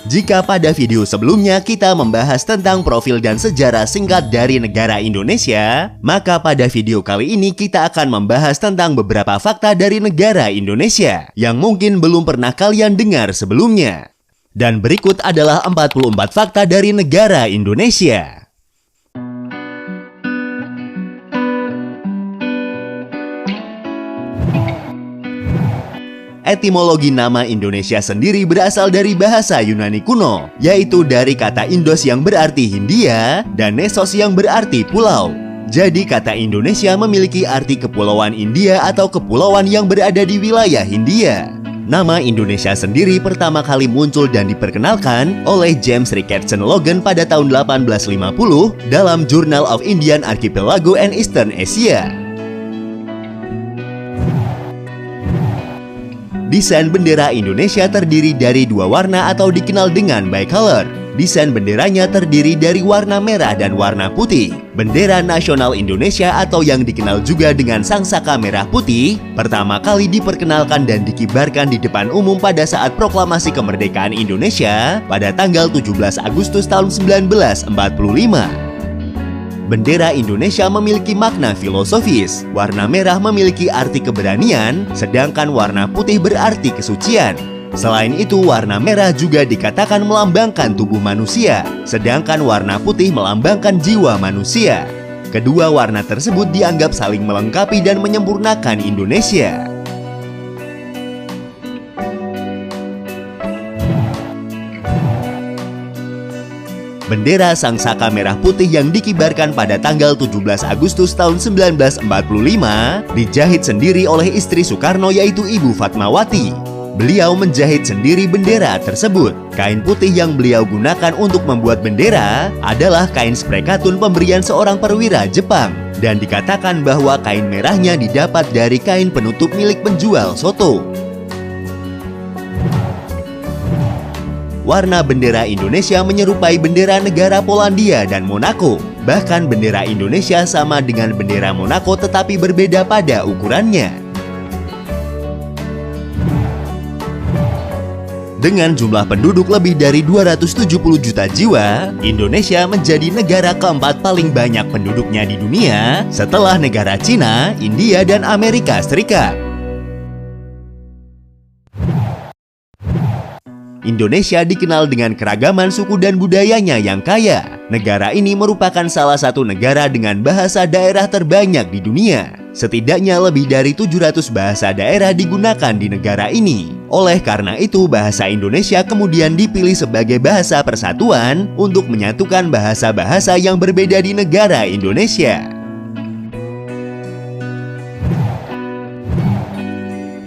Jika pada video sebelumnya kita membahas tentang profil dan sejarah singkat dari negara Indonesia, maka pada video kali ini kita akan membahas tentang beberapa fakta dari negara Indonesia yang mungkin belum pernah kalian dengar sebelumnya. Dan berikut adalah 44 fakta dari negara Indonesia. Etimologi nama Indonesia sendiri berasal dari bahasa Yunani kuno, yaitu dari kata Indos yang berarti Hindia dan Nesos yang berarti pulau. Jadi kata Indonesia memiliki arti kepulauan India atau kepulauan yang berada di wilayah Hindia. Nama Indonesia sendiri pertama kali muncul dan diperkenalkan oleh James Richardson Logan pada tahun 1850 dalam Journal of Indian Archipelago and Eastern Asia. Desain bendera Indonesia terdiri dari dua warna atau dikenal dengan bicolor. Desain benderanya terdiri dari warna merah dan warna putih. Bendera nasional Indonesia atau yang dikenal juga dengan sangsaka merah putih pertama kali diperkenalkan dan dikibarkan di depan umum pada saat proklamasi kemerdekaan Indonesia pada tanggal 17 Agustus tahun 1945. Bendera Indonesia memiliki makna filosofis. Warna merah memiliki arti keberanian, sedangkan warna putih berarti kesucian. Selain itu, warna merah juga dikatakan melambangkan tubuh manusia, sedangkan warna putih melambangkan jiwa manusia. Kedua warna tersebut dianggap saling melengkapi dan menyempurnakan Indonesia. Bendera sangsaka merah putih yang dikibarkan pada tanggal 17 Agustus tahun 1945 dijahit sendiri oleh istri Soekarno yaitu Ibu Fatmawati. Beliau menjahit sendiri bendera tersebut. Kain putih yang beliau gunakan untuk membuat bendera adalah kain sprei katun pemberian seorang perwira Jepang. Dan dikatakan bahwa kain merahnya didapat dari kain penutup milik penjual soto. Warna bendera Indonesia menyerupai bendera negara Polandia dan Monaco. Bahkan bendera Indonesia sama dengan bendera Monaco tetapi berbeda pada ukurannya. Dengan jumlah penduduk lebih dari 270 juta jiwa, Indonesia menjadi negara keempat paling banyak penduduknya di dunia setelah negara Cina, India, dan Amerika Serikat. Indonesia dikenal dengan keragaman suku dan budayanya yang kaya. Negara ini merupakan salah satu negara dengan bahasa daerah terbanyak di dunia. Setidaknya lebih dari 700 bahasa daerah digunakan di negara ini. Oleh karena itu, bahasa Indonesia kemudian dipilih sebagai bahasa persatuan untuk menyatukan bahasa-bahasa yang berbeda di negara Indonesia.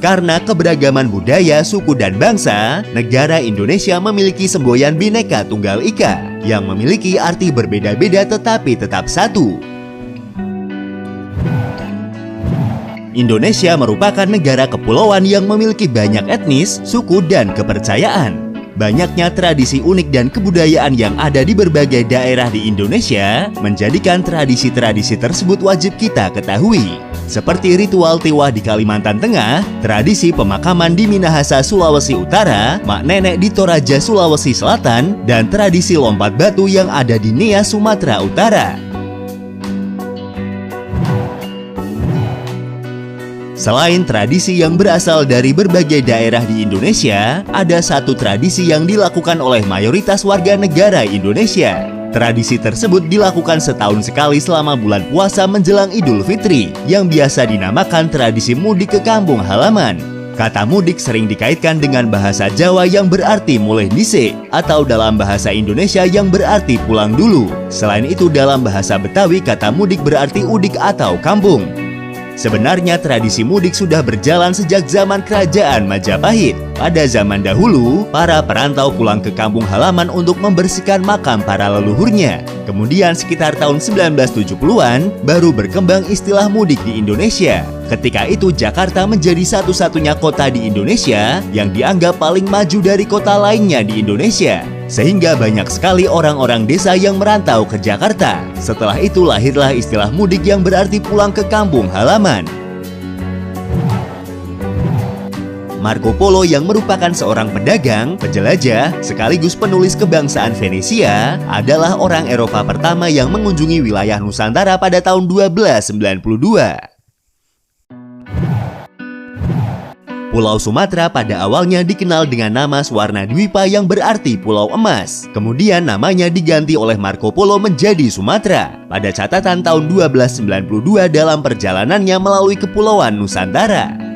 Karena keberagaman budaya, suku, dan bangsa, negara Indonesia memiliki semboyan Bhinneka Tunggal Ika yang memiliki arti berbeda-beda tetapi tetap satu. Indonesia merupakan negara kepulauan yang memiliki banyak etnis, suku, dan kepercayaan. Banyaknya tradisi unik dan kebudayaan yang ada di berbagai daerah di Indonesia menjadikan tradisi-tradisi tersebut wajib kita ketahui. Seperti ritual Tiwah di Kalimantan Tengah, tradisi pemakaman di Minahasa, Sulawesi Utara, Mak Nenek di Toraja, Sulawesi Selatan, dan tradisi lompat batu yang ada di Nias, Sumatera Utara. Selain tradisi yang berasal dari berbagai daerah di Indonesia, ada satu tradisi yang dilakukan oleh mayoritas warga negara Indonesia. Tradisi tersebut dilakukan setahun sekali selama bulan puasa menjelang Idul Fitri, yang biasa dinamakan tradisi mudik ke kampung halaman. Kata mudik sering dikaitkan dengan bahasa Jawa yang berarti mulih dhisik, atau dalam bahasa Indonesia yang berarti pulang dulu. Selain itu, dalam bahasa Betawi kata mudik berarti udik atau kampung. Sebenarnya tradisi mudik sudah berjalan sejak zaman Kerajaan Majapahit. Pada zaman dahulu, para perantau pulang ke kampung halaman untuk membersihkan makam para leluhurnya. Kemudian sekitar tahun 1970-an, baru berkembang istilah mudik di Indonesia. Ketika itu Jakarta menjadi satu-satunya kota di Indonesia yang dianggap paling maju dari kota lainnya di Indonesia. Sehingga banyak sekali orang-orang desa yang merantau ke Jakarta. Setelah itu lahirlah istilah mudik yang berarti pulang ke kampung halaman. Marco Polo yang merupakan seorang pedagang, penjelajah, sekaligus penulis kebangsaan Venesia, adalah orang Eropa pertama yang mengunjungi wilayah Nusantara pada tahun 1292. Pulau Sumatera pada awalnya dikenal dengan nama Swarnadwipa yang berarti Pulau Emas. Kemudian namanya diganti oleh Marco Polo menjadi Sumatera pada catatan tahun 1292 dalam perjalanannya melalui Kepulauan Nusantara.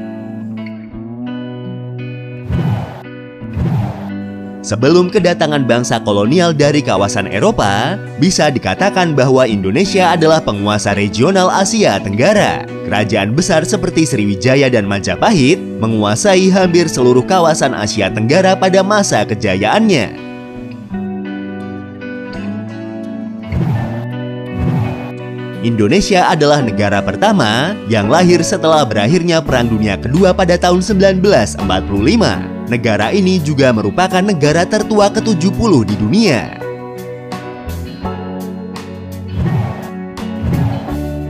Sebelum kedatangan bangsa kolonial dari kawasan Eropa, bisa dikatakan bahwa Indonesia adalah penguasa regional Asia Tenggara. Kerajaan besar seperti Sriwijaya dan Majapahit menguasai hampir seluruh kawasan Asia Tenggara pada masa kejayaannya. Indonesia adalah negara pertama yang lahir setelah berakhirnya Perang Dunia Kedua pada tahun 1945. Negara ini juga merupakan negara tertua ke-70 di dunia.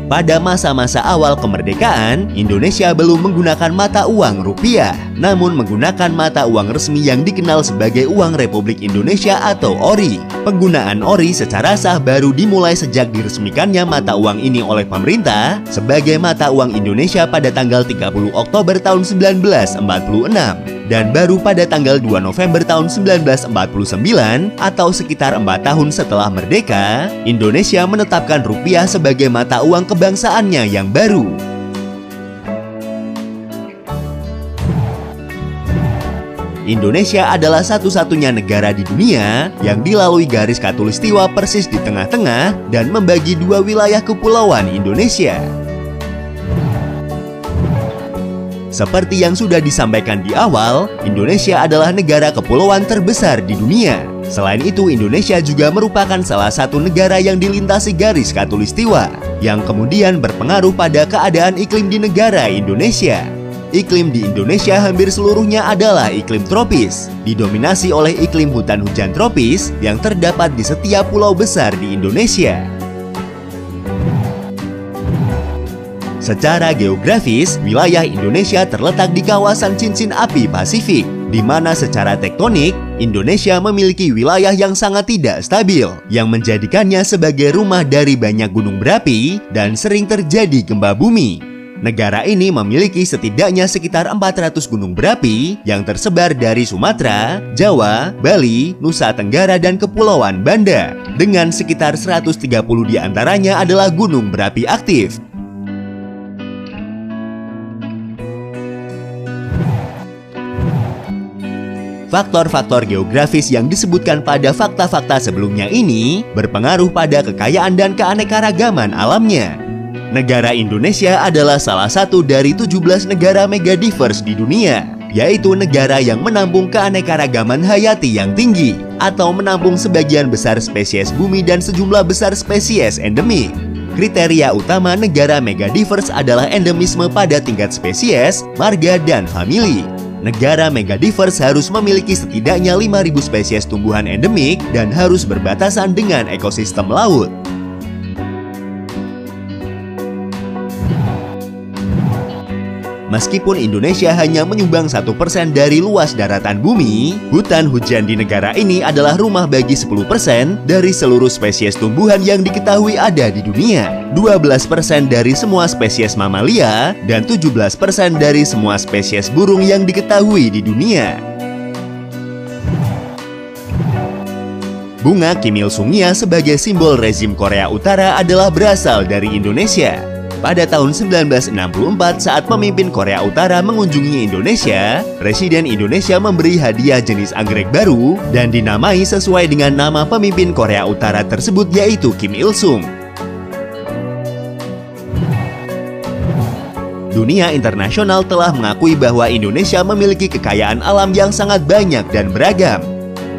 Pada masa-masa awal kemerdekaan, Indonesia belum menggunakan mata uang rupiah, namun menggunakan mata uang resmi yang dikenal sebagai Uang Republik Indonesia atau ORI. Penggunaan ORI secara sah baru dimulai sejak diresmikannya mata uang ini oleh pemerintah sebagai mata uang Indonesia pada tanggal 30 Oktober tahun 1946 dan baru pada tanggal 2 November tahun 1949 atau sekitar 4 tahun setelah merdeka, Indonesia menetapkan rupiah sebagai mata uang kebangsaannya yang baru. Indonesia adalah satu-satunya negara di dunia yang dilalui garis khatulistiwa persis di tengah-tengah dan membagi dua wilayah kepulauan Indonesia. Seperti yang sudah disampaikan di awal, Indonesia adalah negara kepulauan terbesar di dunia. Selain itu, Indonesia juga merupakan salah satu negara yang dilintasi garis khatulistiwa, yang kemudian berpengaruh pada keadaan iklim di negara Indonesia. Iklim di Indonesia hampir seluruhnya adalah iklim tropis, didominasi oleh iklim hutan hujan tropis yang terdapat di setiap pulau besar di Indonesia. Secara geografis, wilayah Indonesia terletak di kawasan cincin api Pasifik, di mana secara tektonik, Indonesia memiliki wilayah yang sangat tidak stabil, yang menjadikannya sebagai rumah dari banyak gunung berapi dan sering terjadi gempa bumi. Negara ini memiliki setidaknya sekitar 400 gunung berapi yang tersebar dari Sumatera, Jawa, Bali, Nusa Tenggara, dan Kepulauan Banda, dengan sekitar 130 diantaranya adalah gunung berapi aktif. Faktor-faktor geografis yang disebutkan pada fakta-fakta sebelumnya ini berpengaruh pada kekayaan dan keanekaragaman alamnya. Negara Indonesia adalah salah satu dari 17 negara megadiverse di dunia, yaitu negara yang menampung keanekaragaman hayati yang tinggi, atau menampung sebagian besar spesies bumi dan sejumlah besar spesies endemik. Kriteria utama negara megadiverse adalah endemisme pada tingkat spesies, marga, dan famili. Negara megadiverse harus memiliki setidaknya 5.000 spesies tumbuhan endemik dan harus berbatasan dengan ekosistem laut. Meskipun Indonesia hanya menyumbang 1% dari luas daratan bumi, hutan hujan di negara ini adalah rumah bagi 10% dari seluruh spesies tumbuhan yang diketahui ada di dunia, 12% dari semua spesies mamalia, dan 17% dari semua spesies burung yang diketahui di dunia. Bunga Kim Il Sungnya sebagai simbol rezim Korea Utara adalah berasal dari Indonesia. Pada tahun 1964 saat pemimpin Korea Utara mengunjungi Indonesia, Presiden Indonesia memberi hadiah jenis anggrek baru dan dinamai sesuai dengan nama pemimpin Korea Utara tersebut, yaitu Kim Il Sung. Dunia internasional telah mengakui bahwa Indonesia memiliki kekayaan alam yang sangat banyak dan beragam.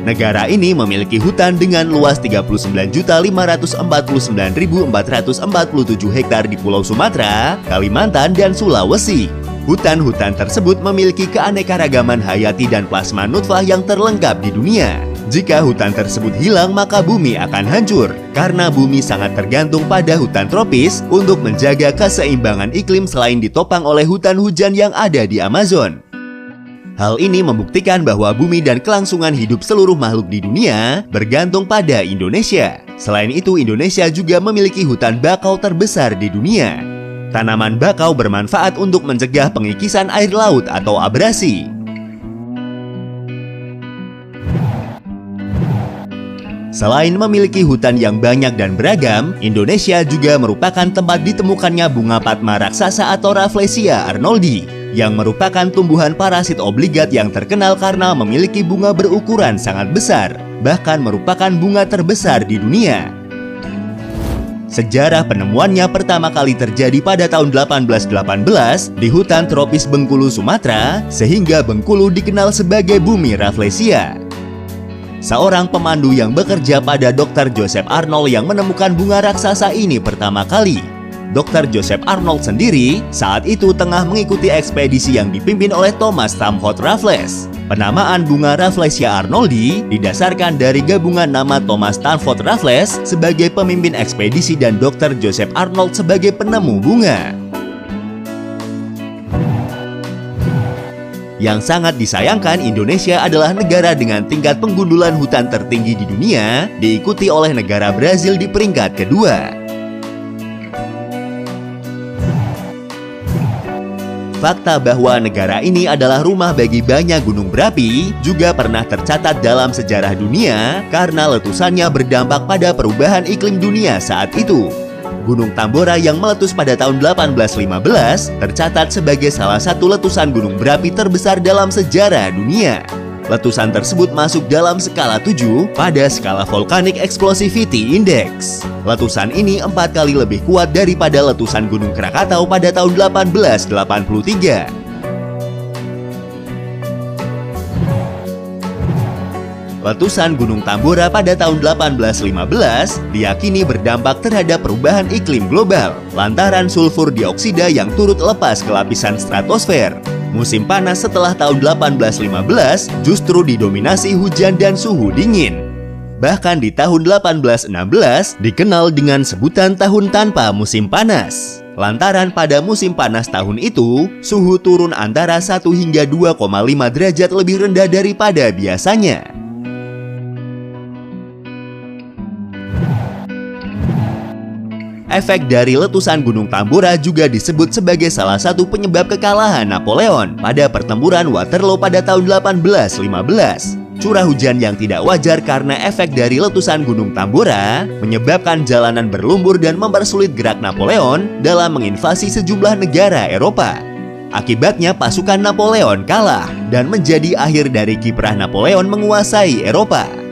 Negara ini memiliki hutan dengan luas 39.549.447 hektar di Pulau Sumatera, Kalimantan, dan Sulawesi. Hutan-hutan tersebut memiliki keanekaragaman hayati dan plasma nutfah yang terlengkap di dunia. Jika hutan tersebut hilang, maka bumi akan hancur, karena bumi sangat tergantung pada hutan tropis untuk menjaga keseimbangan iklim selain ditopang oleh hutan hujan yang ada di Amazon. Hal ini membuktikan bahwa bumi dan kelangsungan hidup seluruh makhluk di dunia bergantung pada Indonesia. Selain itu, Indonesia juga memiliki hutan bakau terbesar di dunia. Tanaman bakau bermanfaat untuk mencegah pengikisan air laut atau abrasi. Selain memiliki hutan yang banyak dan beragam, Indonesia juga merupakan tempat ditemukannya bunga Padma raksasa atau Rafflesia arnoldi, yang merupakan tumbuhan parasit obligat yang terkenal karena memiliki bunga berukuran sangat besar, bahkan merupakan bunga terbesar di dunia. Sejarah penemuannya pertama kali terjadi pada tahun 1818 di hutan tropis Bengkulu, Sumatera, sehingga Bengkulu dikenal sebagai bumi Rafflesia. Seorang pemandu yang bekerja pada Dr. Joseph Arnold yang menemukan bunga raksasa ini pertama kali. Dr. Joseph Arnold sendiri saat itu tengah mengikuti ekspedisi yang dipimpin oleh Thomas Stamford Raffles. Penamaan bunga Rafflesia arnoldi didasarkan dari gabungan nama Thomas Stamford Raffles sebagai pemimpin ekspedisi dan Dr. Joseph Arnold sebagai penemu bunga. Yang sangat disayangkan, Indonesia adalah negara dengan tingkat penggundulan hutan tertinggi di dunia, diikuti oleh negara Brazil di peringkat kedua. Fakta bahwa negara ini adalah rumah bagi banyak gunung berapi juga pernah tercatat dalam sejarah dunia karena letusannya berdampak pada perubahan iklim dunia saat itu. Gunung Tambora yang meletus pada tahun 1815 tercatat sebagai salah satu letusan gunung berapi terbesar dalam sejarah dunia. Letusan tersebut masuk dalam skala 7 pada skala Volcanic Explosivity Index. Letusan ini 4 kali lebih kuat daripada letusan Gunung Krakatau pada tahun 1883. Letusan Gunung Tambora pada tahun 1815 diyakini berdampak terhadap perubahan iklim global lantaran sulfur dioksida yang turut lepas ke lapisan stratosfer. Musim panas setelah tahun 1815 justru didominasi hujan dan suhu dingin. Bahkan di tahun 1816 dikenal dengan sebutan tahun tanpa musim panas. Lantaran pada musim panas tahun itu, suhu turun antara 1 hingga 2,5 derajat lebih rendah daripada biasanya. Efek dari letusan Gunung Tambora juga disebut sebagai salah satu penyebab kekalahan Napoleon pada pertempuran Waterloo pada tahun 1815. Curah hujan yang tidak wajar karena efek dari letusan Gunung Tambora menyebabkan jalanan berlumpur dan mempersulit gerak Napoleon dalam menginvasi sejumlah negara Eropa. Akibatnya pasukan Napoleon kalah dan menjadi akhir dari kiprah Napoleon menguasai Eropa.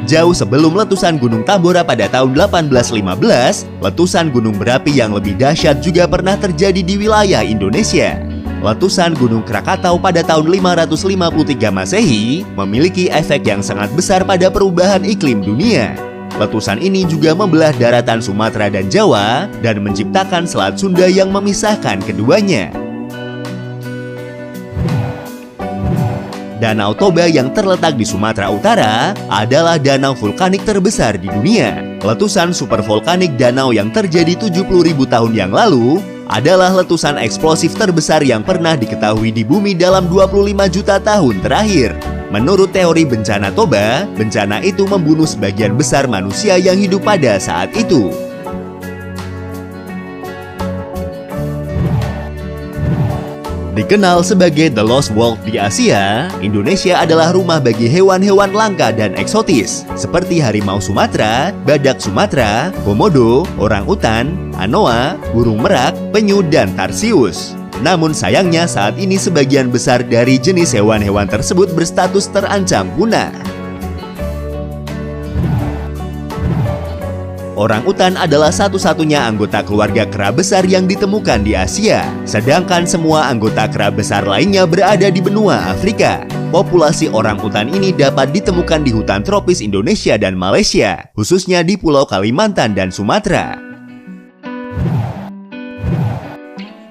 Jauh sebelum letusan Gunung Tambora pada tahun 1815, letusan gunung berapi yang lebih dahsyat juga pernah terjadi di wilayah Indonesia. Letusan Gunung Krakatau pada tahun 553 Masehi memiliki efek yang sangat besar pada perubahan iklim dunia. Letusan ini juga membelah daratan Sumatera dan Jawa dan menciptakan Selat Sunda yang memisahkan keduanya. Danau Toba yang terletak di Sumatera Utara adalah danau vulkanik terbesar di dunia. Letusan supervulkanik danau yang terjadi 70.000 tahun yang lalu adalah letusan eksplosif terbesar yang pernah diketahui di bumi dalam 25 juta tahun terakhir. Menurut teori bencana Toba, bencana itu membunuh sebagian besar manusia yang hidup pada saat itu. Dikenal sebagai The Lost World di Asia, Indonesia adalah rumah bagi hewan-hewan langka dan eksotis seperti harimau Sumatera, badak Sumatera, komodo, orangutan, anoa, burung merak, penyu, dan tarsius. Namun sayangnya saat ini sebagian besar dari jenis hewan-hewan tersebut berstatus terancam punah. Orangutan adalah satu-satunya anggota keluarga kera besar yang ditemukan di Asia, sedangkan semua anggota kera besar lainnya berada di benua Afrika. Populasi orangutan ini dapat ditemukan di hutan tropis Indonesia dan Malaysia, khususnya di Pulau Kalimantan dan Sumatera.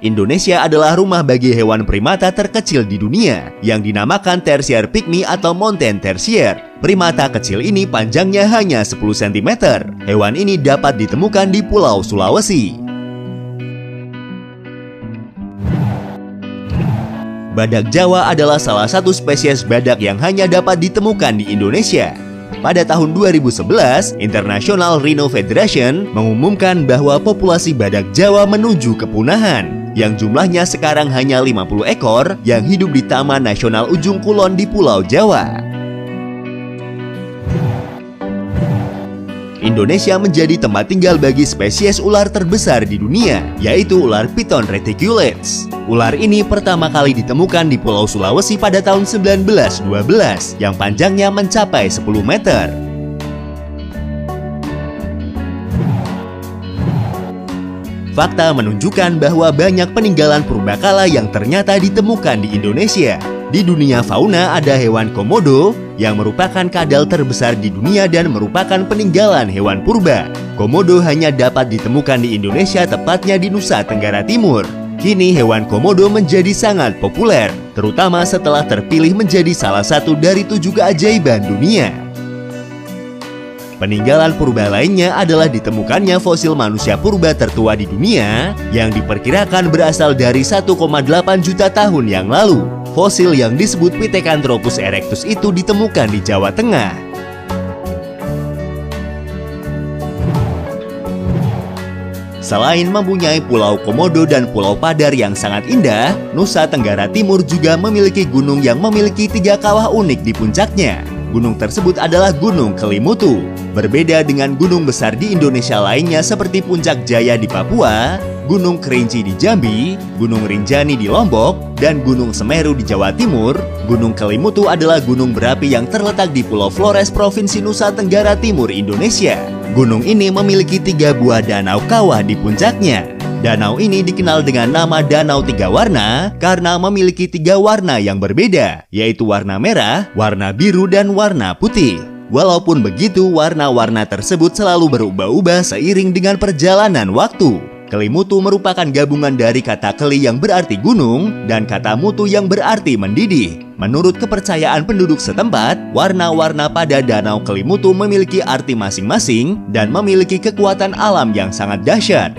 Indonesia adalah rumah bagi hewan primata terkecil di dunia yang dinamakan Tertiary pygmy atau mountain terrier. Primata kecil ini panjangnya hanya 10 cm. Hewan ini dapat ditemukan di Pulau Sulawesi. Badak Jawa adalah salah satu spesies badak yang hanya dapat ditemukan di Indonesia. Pada tahun 2011, International Rhino Federation mengumumkan bahwa populasi badak Jawa menuju kepunahan, yang jumlahnya sekarang hanya 50 ekor yang hidup di Taman Nasional Ujung Kulon di Pulau Jawa. Indonesia menjadi tempat tinggal bagi spesies ular terbesar di dunia, yaitu ular Python reticulates. Ular ini pertama kali ditemukan di Pulau Sulawesi pada tahun 1912, yang panjangnya mencapai 10 meter. Fakta menunjukkan bahwa banyak peninggalan purbakala yang ternyata ditemukan di Indonesia. Di dunia fauna ada hewan komodo yang merupakan kadal terbesar di dunia dan merupakan peninggalan hewan purba. Komodo hanya dapat ditemukan di Indonesia, tepatnya di Nusa Tenggara Timur. Kini hewan komodo menjadi sangat populer, terutama setelah terpilih menjadi salah satu dari 7 keajaiban dunia. Peninggalan purba lainnya adalah ditemukannya fosil manusia purba tertua di dunia yang diperkirakan berasal dari 1,8 juta tahun yang lalu. Fosil yang disebut Pithecanthropus erectus itu ditemukan di Jawa Tengah. Selain mempunyai Pulau Komodo dan Pulau Padar yang sangat indah, Nusa Tenggara Timur juga memiliki gunung yang memiliki 3 kawah unik di puncaknya. Gunung tersebut adalah Gunung Kelimutu. Berbeda dengan gunung besar di Indonesia lainnya seperti Puncak Jaya di Papua, Gunung Kerinci di Jambi, Gunung Rinjani di Lombok, dan Gunung Semeru di Jawa Timur, Gunung Kelimutu adalah gunung berapi yang terletak di Pulau Flores, Provinsi Nusa Tenggara Timur, Indonesia. Gunung ini memiliki 3 buah danau kawah di puncaknya. Danau ini dikenal dengan nama Danau 3 Warna karena memiliki 3 warna yang berbeda, yaitu warna merah, warna biru, dan warna putih. Walaupun begitu, warna-warna tersebut selalu berubah-ubah seiring dengan perjalanan waktu. Kelimutu merupakan gabungan dari kata keli yang berarti gunung dan kata mutu yang berarti mendidih. Menurut kepercayaan penduduk setempat, warna-warna pada Danau Kelimutu memiliki arti masing-masing dan memiliki kekuatan alam yang sangat dahsyat.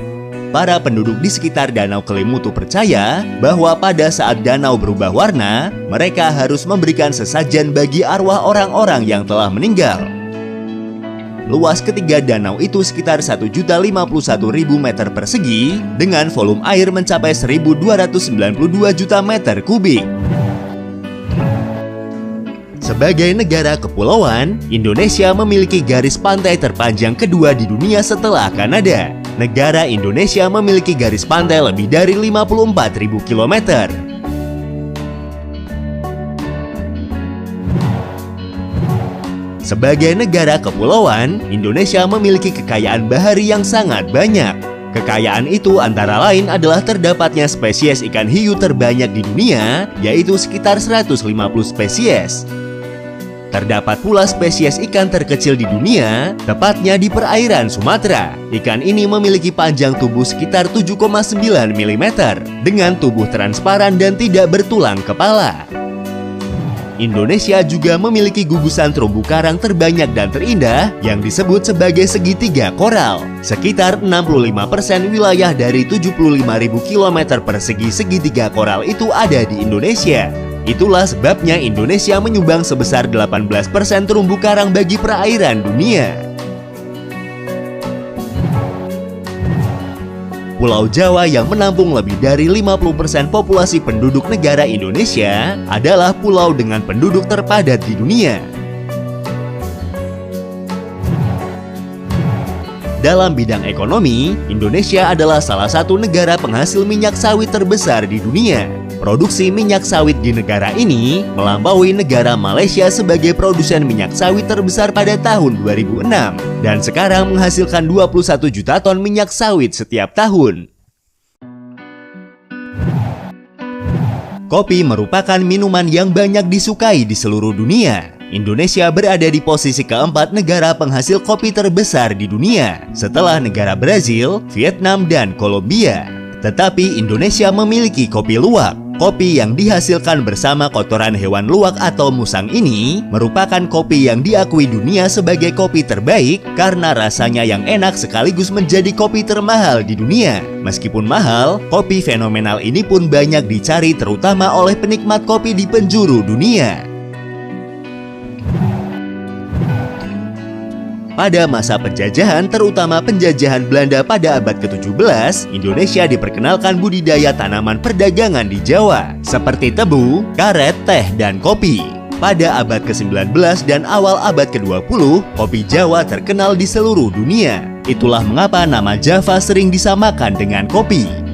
Para penduduk di sekitar Danau Kelimutu percaya bahwa pada saat danau berubah warna, mereka harus memberikan sesajen bagi arwah orang-orang yang telah meninggal. Luas ketiga danau itu sekitar 1.051.000 meter persegi dengan volume air mencapai 1.292 juta meter kubik. Sebagai negara kepulauan, Indonesia memiliki garis pantai terpanjang kedua di dunia setelah Kanada. Negara Indonesia memiliki garis pantai lebih dari 54.000 km. Sebagai negara kepulauan, Indonesia memiliki kekayaan bahari yang sangat banyak. Kekayaan itu antara lain adalah terdapatnya spesies ikan hiu terbanyak di dunia, yaitu sekitar 150 spesies. Terdapat pula spesies ikan terkecil di dunia, tepatnya di perairan Sumatera. Ikan ini memiliki panjang tubuh sekitar 7,9 mm, dengan tubuh transparan dan tidak bertulang kepala. Indonesia juga memiliki gugusan terumbu karang terbanyak dan terindah yang disebut sebagai segitiga koral. Sekitar 65% wilayah dari 75.000 km persegi segitiga koral itu ada di Indonesia. Itulah sebabnya Indonesia menyumbang sebesar 18% terumbu karang bagi perairan dunia. Pulau Jawa yang menampung lebih dari 50% populasi penduduk negara Indonesia adalah pulau dengan penduduk terpadat di dunia. Dalam bidang ekonomi, Indonesia adalah salah satu negara penghasil minyak sawit terbesar di dunia. Produksi minyak sawit di negara ini melampaui negara Malaysia sebagai produsen minyak sawit terbesar pada tahun 2006 dan sekarang menghasilkan 21 juta ton minyak sawit setiap tahun. Kopi merupakan minuman yang banyak disukai di seluruh dunia. Indonesia berada di posisi keempat negara penghasil kopi terbesar di dunia setelah negara Brazil, Vietnam, dan Kolombia. Tetapi Indonesia memiliki kopi luwak. Kopi yang dihasilkan bersama kotoran hewan luwak atau musang ini merupakan kopi yang diakui dunia sebagai kopi terbaik karena rasanya yang enak sekaligus menjadi kopi termahal di dunia. Meskipun mahal, kopi fenomenal ini pun banyak dicari terutama oleh penikmat kopi di penjuru dunia. Pada masa penjajahan, terutama penjajahan Belanda pada abad ke-17, Indonesia diperkenalkan budidaya tanaman perdagangan di Jawa, seperti tebu, karet, teh, dan kopi. Pada abad ke-19 dan awal abad ke-20, kopi Jawa terkenal di seluruh dunia. Itulah mengapa nama Java sering disamakan dengan kopi.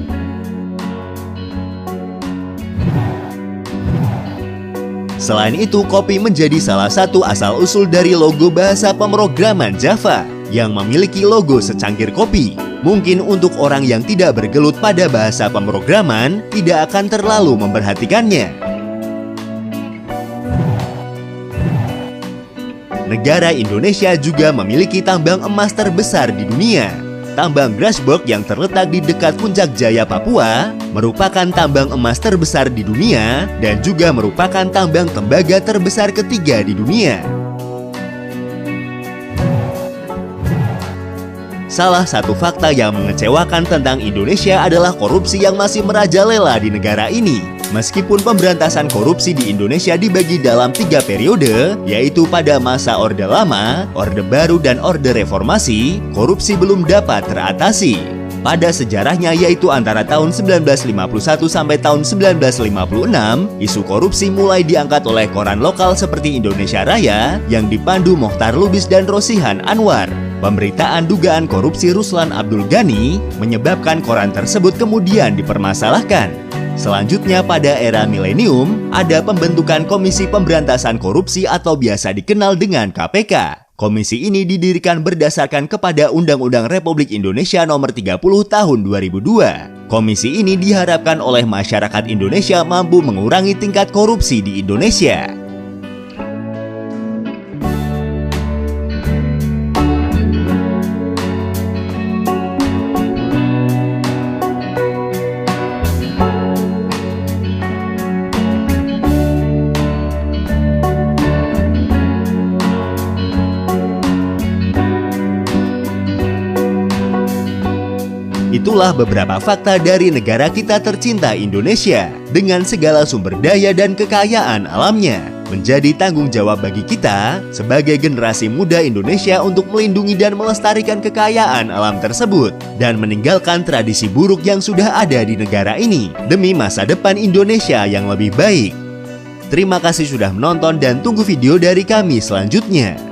Selain itu, kopi menjadi salah satu asal-usul dari logo bahasa pemrograman Java yang memiliki logo secangkir kopi. Mungkin untuk orang yang tidak bergelut pada bahasa pemrograman, tidak akan terlalu memperhatikannya. Negara Indonesia juga memiliki tambang emas terbesar di dunia. Tambang Grasberg yang terletak di dekat Puncak Jaya, Papua, merupakan tambang emas terbesar di dunia dan juga merupakan tambang tembaga terbesar ketiga di dunia. Salah satu fakta yang mengecewakan tentang Indonesia adalah korupsi yang masih merajalela di negara ini. Meskipun pemberantasan korupsi di Indonesia dibagi dalam 3 periode, yaitu pada masa Orde Lama, Orde Baru, dan Orde Reformasi, korupsi belum dapat teratasi. Pada sejarahnya yaitu antara tahun 1951 sampai tahun 1956, isu korupsi mulai diangkat oleh koran lokal seperti Indonesia Raya yang dipandu Mokhtar Lubis dan Rosihan Anwar. Pemberitaan dugaan korupsi Ruslan Abdul Ghani menyebabkan koran tersebut kemudian dipermasalahkan. Selanjutnya pada era milenium, ada pembentukan Komisi Pemberantasan Korupsi atau biasa dikenal dengan KPK. Komisi ini didirikan berdasarkan kepada Undang-Undang Republik Indonesia Nomor 30 Tahun 2002. Komisi ini diharapkan oleh masyarakat Indonesia mampu mengurangi tingkat korupsi di Indonesia. Itulah beberapa fakta dari negara kita tercinta Indonesia. Dengan segala sumber daya dan kekayaan alamnya, menjadi tanggung jawab bagi kita sebagai generasi muda Indonesia untuk melindungi dan melestarikan kekayaan alam tersebut dan meninggalkan tradisi buruk yang sudah ada di negara ini demi masa depan Indonesia yang lebih baik. Terima kasih sudah menonton dan tunggu video dari kami selanjutnya.